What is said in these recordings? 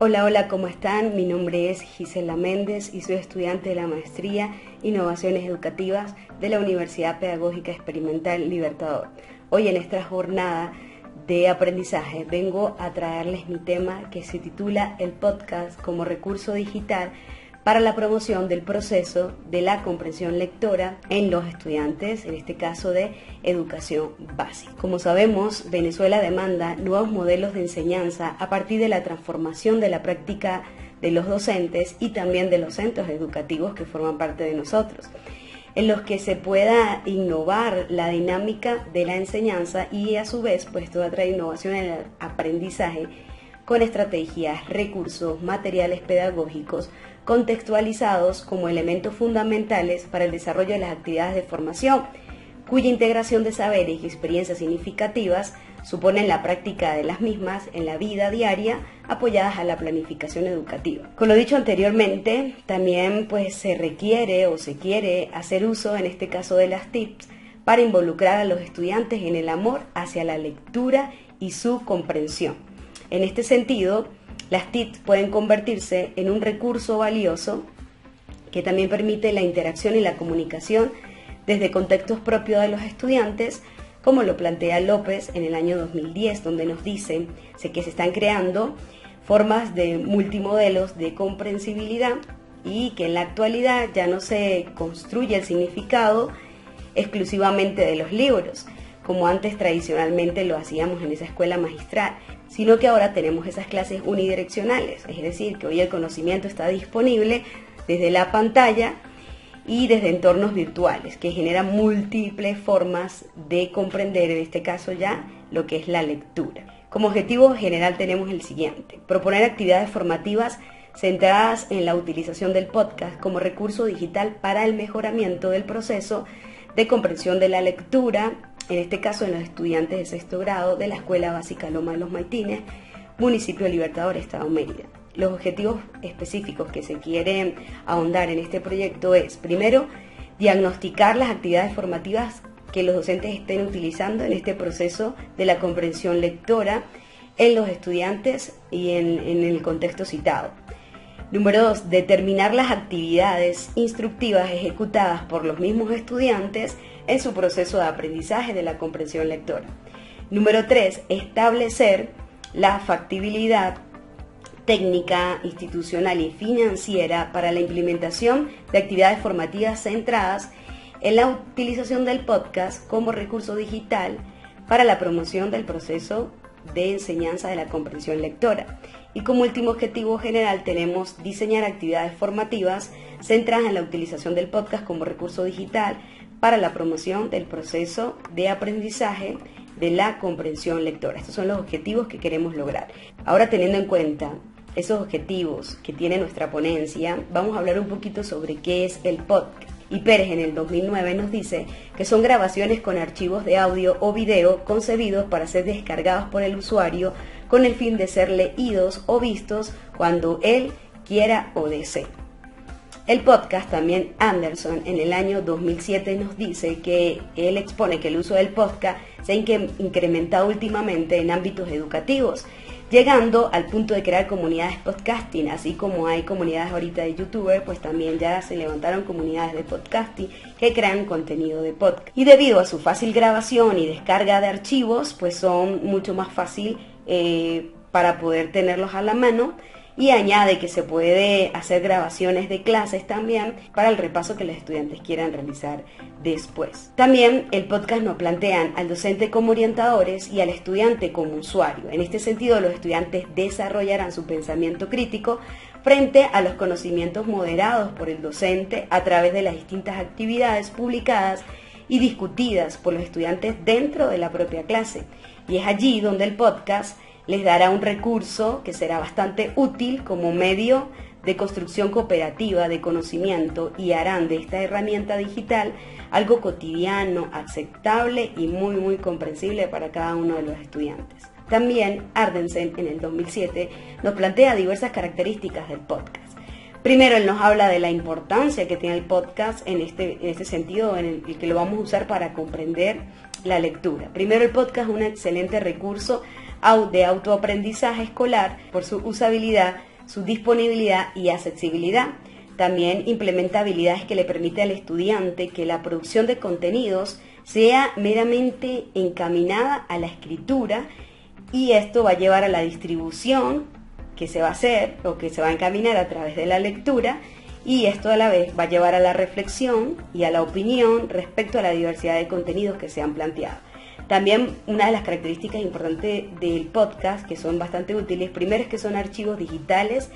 Hola, hola, ¿cómo están? Mi nombre es Gisela Méndez y soy estudiante de la Maestría Innovaciones Educativas de la Universidad Pedagógica Experimental Libertador. Hoy en esta jornada de aprendizaje vengo a traerles mi tema que se titula El podcast como recurso digital para la promoción del proceso de la comprensión lectora en los estudiantes, en este caso de educación básica. Como sabemos, Venezuela demanda nuevos modelos de enseñanza a partir de la transformación de la práctica de los docentes y también de los centros educativos que forman parte de nosotros, en los que se pueda innovar la dinámica de la enseñanza y a su vez pues toda traer innovación en el aprendizaje con estrategias, recursos, materiales pedagógicos contextualizados como elementos fundamentales para el desarrollo de las actividades de formación, cuya integración de saberes y experiencias significativas suponen la práctica de las mismas en la vida diaria apoyadas a la planificación educativa. Con lo dicho anteriormente, también pues se requiere o se quiere hacer uso en este caso de las TICs para involucrar a los estudiantes en el amor hacia la lectura y su comprensión. En este sentido, las TICs pueden convertirse en un recurso valioso que también permite la interacción y la comunicación desde contextos propios de los estudiantes, como lo plantea López en el año 2010, donde nos dice que se están creando formas de multimodelos de comprensibilidad y que en la actualidad ya no se construye el significado exclusivamente de los libros, como antes tradicionalmente lo hacíamos en esa escuela magistral, sino que ahora tenemos esas clases unidireccionales, es decir, que hoy el conocimiento está disponible desde la pantalla y desde entornos virtuales, que generan múltiples formas de comprender, en este caso ya, lo que es la lectura. Como objetivo general tenemos el siguiente: proponer actividades formativas centradas en la utilización del podcast como recurso digital para el mejoramiento del proceso de comprensión de la lectura, en este caso en los estudiantes de sexto grado de la Escuela Básica Loma de los Maitines, municipio de Libertador, Estado Mérida. Los objetivos específicos que se quieren ahondar en este proyecto es, primero, diagnosticar las actividades formativas que los docentes estén utilizando en este proceso de la comprensión lectora en los estudiantes y en el contexto citado. Número 2, determinar las actividades instructivas ejecutadas por los mismos estudiantes en su proceso de aprendizaje de la comprensión lectora. Número 3, establecer la factibilidad técnica, institucional y financiera para la implementación de actividades formativas centradas en la utilización del podcast como recurso digital para la promoción del proceso de enseñanza de la comprensión lectora. Y como último objetivo general tenemos diseñar actividades formativas centradas en la utilización del podcast como recurso digital para la promoción del proceso de aprendizaje de la comprensión lectora. Estos son los objetivos que queremos lograr. Ahora, teniendo en cuenta esos objetivos que tiene nuestra ponencia, vamos a hablar un poquito sobre qué es el podcast. Y Pérez en el 2009 nos dice que son grabaciones con archivos de audio o video concebidos para ser descargados por el usuario con el fin de ser leídos o vistos cuando él quiera o desee. El podcast, también Anderson en el año 2007 nos dice que él expone que el uso del podcast se ha incrementado últimamente en ámbitos educativos, llegando al punto de crear comunidades podcasting, así como hay comunidades ahorita de youtubers, pues también ya se levantaron comunidades de podcasting que crean contenido de podcast. Y debido a su fácil grabación y descarga de archivos, pues son mucho más fácil para poder tenerlos a la mano. Y añade que se puede hacer grabaciones de clases también para el repaso que los estudiantes quieran realizar después. También el podcast nos plantean al docente como orientadores y al estudiante como usuario. En este sentido, los estudiantes desarrollarán su pensamiento crítico frente a los conocimientos moderados por el docente a través de las distintas actividades publicadas y discutidas por los estudiantes dentro de la propia clase. Y es allí donde el podcast les dará un recurso que será bastante útil como medio de construcción cooperativa de conocimiento y harán de esta herramienta digital algo cotidiano, aceptable y muy comprensible para cada uno de los estudiantes. También Ardensen en el 2007 nos plantea diversas características del podcast. Primero, él nos habla de la importancia que tiene el podcast en este sentido, en el que lo vamos a usar para comprender la lectura. Primero, el podcast es un excelente recurso de autoaprendizaje escolar por su usabilidad su disponibilidad y accesibilidad. También implementa habilidades que le permiten al estudiante que la producción de contenidos sea meramente encaminada a la escritura, y esto va a llevar a la distribución que se va a hacer o que se va a encaminar a través de la lectura, y esto a la vez va a llevar a la reflexión y a la opinión respecto a la diversidad de contenidos que se han planteado. También una de las características importantes del podcast, que son bastante útiles, primero es que son archivos digitales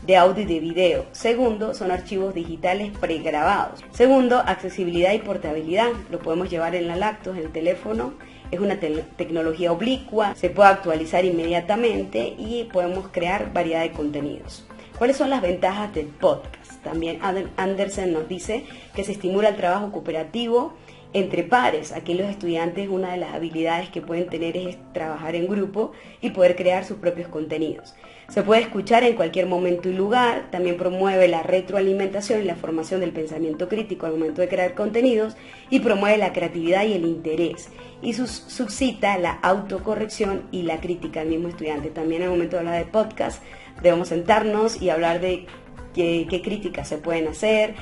de audio y de video. Segundo, son archivos digitales pregrabados. Segundo, accesibilidad y portabilidad. Lo podemos llevar en la laptop, en el teléfono. Es una tecnología oblicua, se puede actualizar inmediatamente y podemos crear variedad de contenidos. ¿Cuáles son las ventajas del podcast? También Andersen nos dice que se estimula el trabajo cooperativo entre pares. Aquí los estudiantes, una de las habilidades que pueden tener es trabajar en grupo y poder crear sus propios contenidos. Se puede escuchar en cualquier momento y lugar. También promueve la retroalimentación y la formación del pensamiento crítico al momento de crear contenidos, y promueve la creatividad y el interés, y suscita la autocorrección y la crítica al mismo estudiante. También al momento de hablar de podcast debemos sentarnos y hablar de qué críticas se pueden hacer,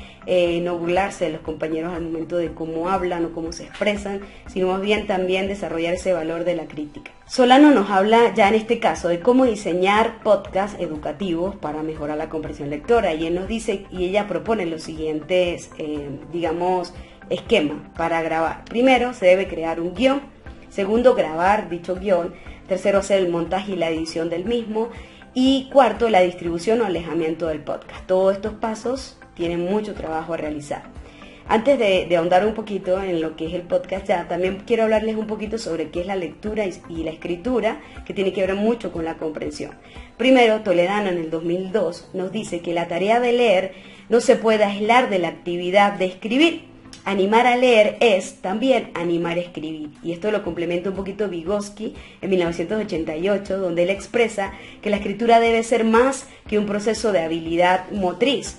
no burlarse de los compañeros al momento de cómo hablan o cómo se expresan, sino más bien también desarrollar ese valor de la crítica. Solano nos habla ya en este caso de cómo diseñar podcasts educativos para mejorar la comprensión lectora, y él nos dice, y ella propone los siguientes, esquemas para grabar. Primero, se debe crear un guión. Segundo, grabar dicho guión. Tercero, hacer el montaje y la edición del mismo. Y cuarto, la distribución o alejamiento del podcast. Todos estos pasos tienen mucho trabajo a realizar. Antes de ahondar un poquito en lo que es el podcast, ya también quiero hablarles un poquito sobre qué es la lectura y la escritura, que tiene que ver mucho con la comprensión. Primero, Toledano en el 2002 nos dice que la tarea de leer no se puede aislar de la actividad de escribir. Animar a leer es también animar a escribir, y esto lo complementa un poquito Vygotsky en 1988, donde él expresa que la escritura debe ser más que un proceso de habilidad motriz,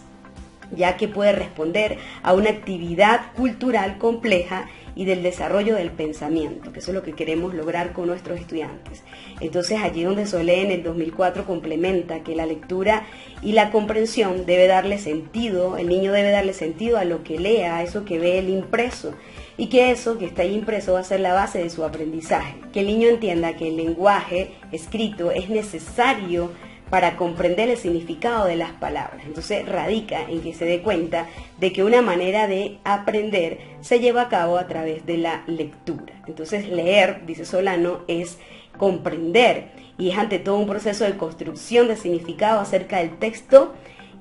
ya que puede responder a una actividad cultural compleja y del desarrollo del pensamiento, que eso es lo que queremos lograr con nuestros estudiantes. Entonces, allí donde Solé en el 2004 complementa que la lectura y la comprensión debe darle sentido, el niño debe darle sentido a lo que lea, a eso que ve el impreso, y que eso que está ahí impreso va a ser la base de su aprendizaje. Que el niño entienda que el lenguaje escrito es necesario para comprender el significado de las palabras. Entonces radica en que se dé cuenta de que una manera de aprender se lleva a cabo a través de la lectura. Entonces leer, dice Solano, es comprender, y es ante todo un proceso de construcción de significado acerca del texto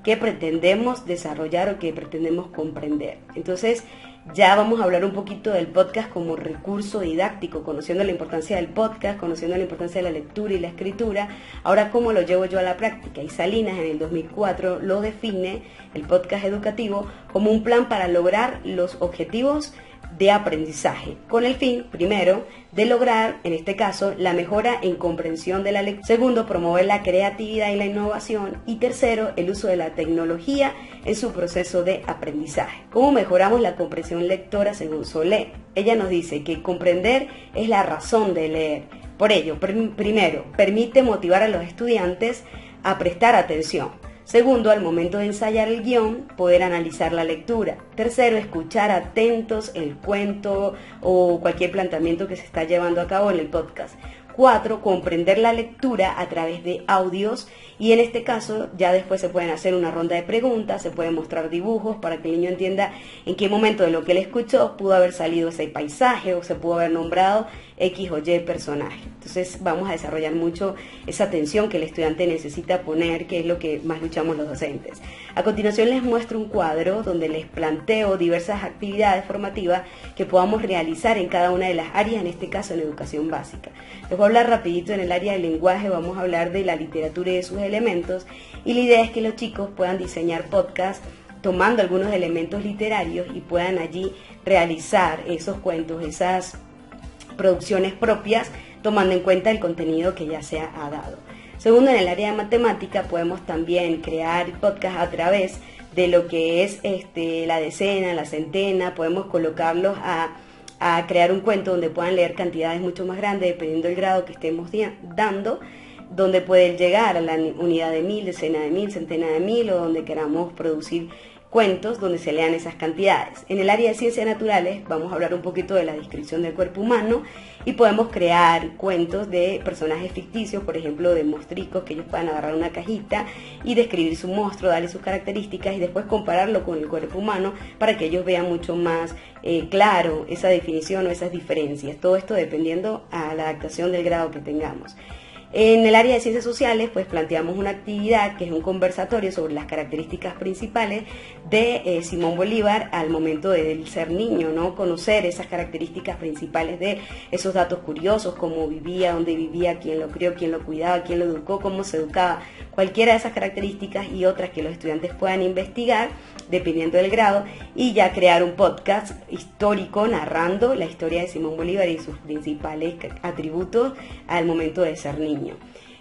que pretendemos desarrollar o que pretendemos comprender. Entonces ya vamos a hablar un poquito del podcast como recurso didáctico, conociendo la importancia del podcast, conociendo la importancia de la lectura y la escritura. Ahora, ¿cómo lo llevo yo a la práctica? Y Salinas en el 2004 lo define, el podcast educativo, como un plan para lograr los objetivos de aprendizaje, con el fin, primero, de lograr, en este caso, la mejora en comprensión de la lectura. Segundo, promover la creatividad y la innovación. Y tercero, el uso de la tecnología en su proceso de aprendizaje. ¿Cómo mejoramos la comprensión lectora según Solé? Ella nos dice que comprender es la razón de leer. Por ello, primero, permite motivar a los estudiantes a prestar atención. Segundo, al momento de ensayar el guión, poder analizar la lectura. Tercero, escuchar atentos el cuento o cualquier planteamiento que se está llevando a cabo en el podcast. 4, comprender la lectura a través de audios, y en este caso ya después se pueden hacer una ronda de preguntas, se pueden mostrar dibujos para que el niño entienda en qué momento de lo que él escuchó pudo haber salido ese paisaje o se pudo haber nombrado X o Y personaje. Entonces vamos a desarrollar mucho esa atención que el estudiante necesita poner, que es lo que más luchamos los docentes. A continuación les muestro un cuadro donde les planteo diversas actividades formativas que podamos realizar en cada una de las áreas, en este caso en educación básica. Les voy a hablar rapidito en el área del lenguaje, vamos a hablar de la literatura y de sus elementos, y la idea es que los chicos puedan diseñar podcasts tomando algunos elementos literarios y puedan allí realizar esos cuentos, esas producciones propias, tomando en cuenta el contenido que ya se ha dado. Segundo, en el área de matemática podemos también crear podcasts a través de lo que es la decena, la centena, podemos colocarlos a crear un cuento donde puedan leer cantidades mucho más grandes dependiendo del grado que estemos dando. donde puede llegar a la unidad de 1000, decena de 1000, centena de 1000 o donde queramos producir cuentos donde se lean esas cantidades. En el área de ciencias naturales vamos a hablar un poquito de la descripción del cuerpo humano y podemos crear cuentos de personajes ficticios, por ejemplo de mostricos, que ellos puedan agarrar una cajita y describir su monstruo, darle sus características y después compararlo con el cuerpo humano para que ellos vean mucho más claro esa definición o esas diferencias. Todo esto dependiendo a la adaptación del grado que tengamos. En el área de ciencias sociales, pues planteamos una actividad que es un conversatorio sobre las características principales de Simón Bolívar al momento de ser niño, ¿no? Conocer esas características principales de esos datos curiosos, cómo vivía, dónde vivía, quién lo crió, quién lo cuidaba, quién lo educó, cómo se educaba, cualquiera de esas características y otras que los estudiantes puedan investigar dependiendo del grado y ya crear un podcast histórico narrando la historia de Simón Bolívar y sus principales atributos al momento de ser niño.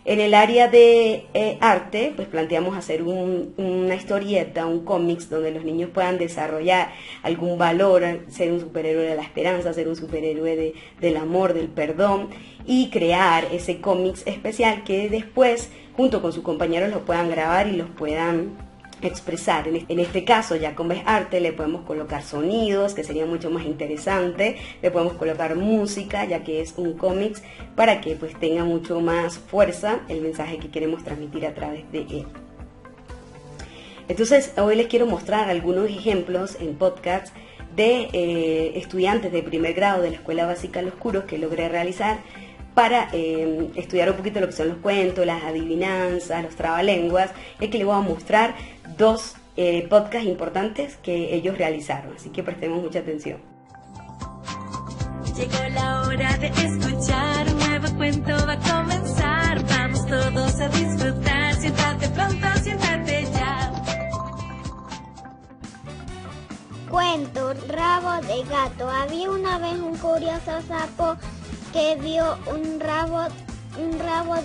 En el área de arte, pues planteamos hacer una historieta, un cómics, donde los niños puedan desarrollar algún valor, ser un superhéroe de la esperanza, ser un superhéroe del amor, del perdón, y crear ese cómics especial que después, junto con sus compañeros, lo puedan grabar y los puedan expresar. En este caso, ya como es arte, le podemos colocar sonidos, que sería mucho más interesante, le podemos colocar música, ya que es un cómics, para que pues tenga mucho más fuerza el mensaje que queremos transmitir a través de él. Entonces, hoy les quiero mostrar algunos ejemplos en podcast de estudiantes de primer grado de la Escuela Básica Los Curos que logré realizar para estudiar un poquito lo que son los cuentos, las adivinanzas, los trabalenguas, y que les voy a mostrar dos podcasts importantes que ellos realizaron, así que prestemos mucha atención. Llegó la hora de escuchar, un nuevo cuento va a comenzar, vamos todos a disfrutar, siéntate pronto, siéntate ya. Cuento, rabo de gato. Había una vez un curioso sapo que vio un rabo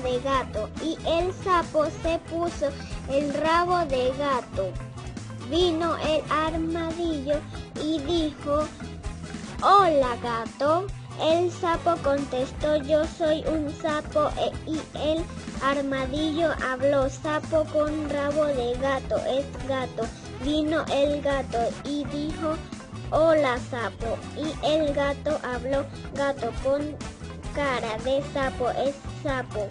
de gato y el sapo se puso el rabo de gato. Vino el armadillo y dijo: "Hola, gato". El sapo contestó: "Yo soy un sapo". Y el armadillo habló: "Sapo con rabo de gato es gato". Vino el gato y dijo: "Hola, sapo". Y el gato habló: "Gato con cara de sapo es sapo".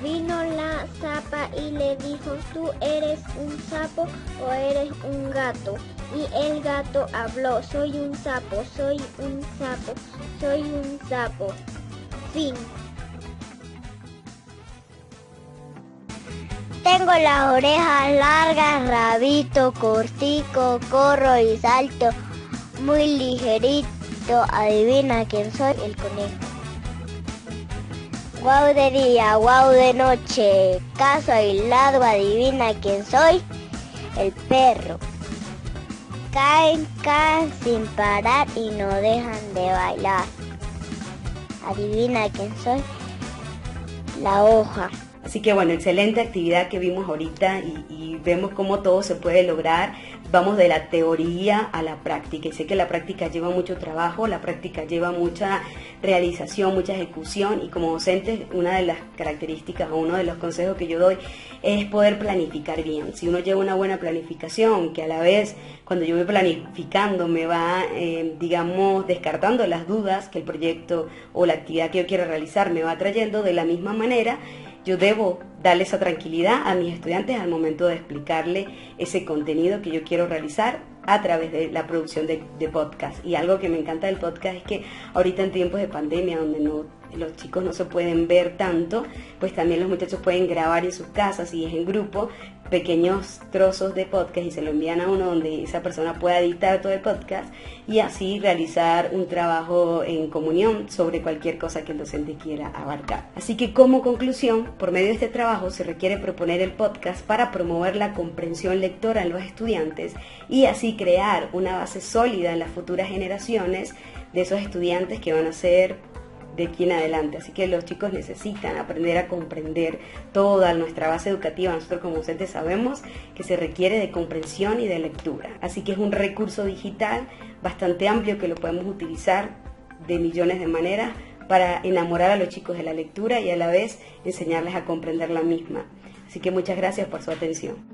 Vino la zapa y le dijo: "¿Tú eres un sapo o eres un gato?". Y el gato habló: "Soy un sapo, soy un sapo, soy un sapo". Fin. Tengo las orejas largas, rabito cortico, corro y salto muy ligerito. Adivina quién soy, el conejo. Guau de día, guau de noche, caso aislado, adivina quién soy, el perro. Caen sin parar y no dejan de bailar. Adivina quién soy, la hoja. Así que bueno, excelente actividad que vimos ahorita y vemos cómo todo se puede lograr. Vamos de la teoría a la práctica y sé que la práctica lleva mucho trabajo, la práctica lleva mucha realización, mucha ejecución y como docente una de las características o uno de los consejos que yo doy es poder planificar bien. Si uno lleva una buena planificación, que a la vez cuando yo voy planificando me va, digamos, descartando las dudas que el proyecto o la actividad que yo quiero realizar me va trayendo, de la misma manera yo debo darle esa tranquilidad a mis estudiantes al momento de explicarle ese contenido que yo quiero realizar a través de la producción de podcast. Y algo que me encanta del podcast es que ahorita en tiempos de pandemia, donde los chicos no se pueden ver tanto, pues también los muchachos pueden grabar en sus casas y es en grupo pequeños trozos de podcast y se lo envían a uno donde esa persona pueda editar todo el podcast y así realizar un trabajo en comunión sobre cualquier cosa que el docente quiera abarcar. Así que como conclusión, por medio de este trabajo se requiere proponer el podcast para promover la comprensión lectora en los estudiantes y así crear una base sólida en las futuras generaciones de esos estudiantes que van a ser de aquí en adelante. Así que los chicos necesitan aprender a comprender toda nuestra base educativa. Nosotros como docentes sabemos que se requiere de comprensión y de lectura. Así que es un recurso digital bastante amplio que lo podemos utilizar de millones de maneras para enamorar a los chicos de la lectura y a la vez enseñarles a comprender la misma. Así que muchas gracias por su atención.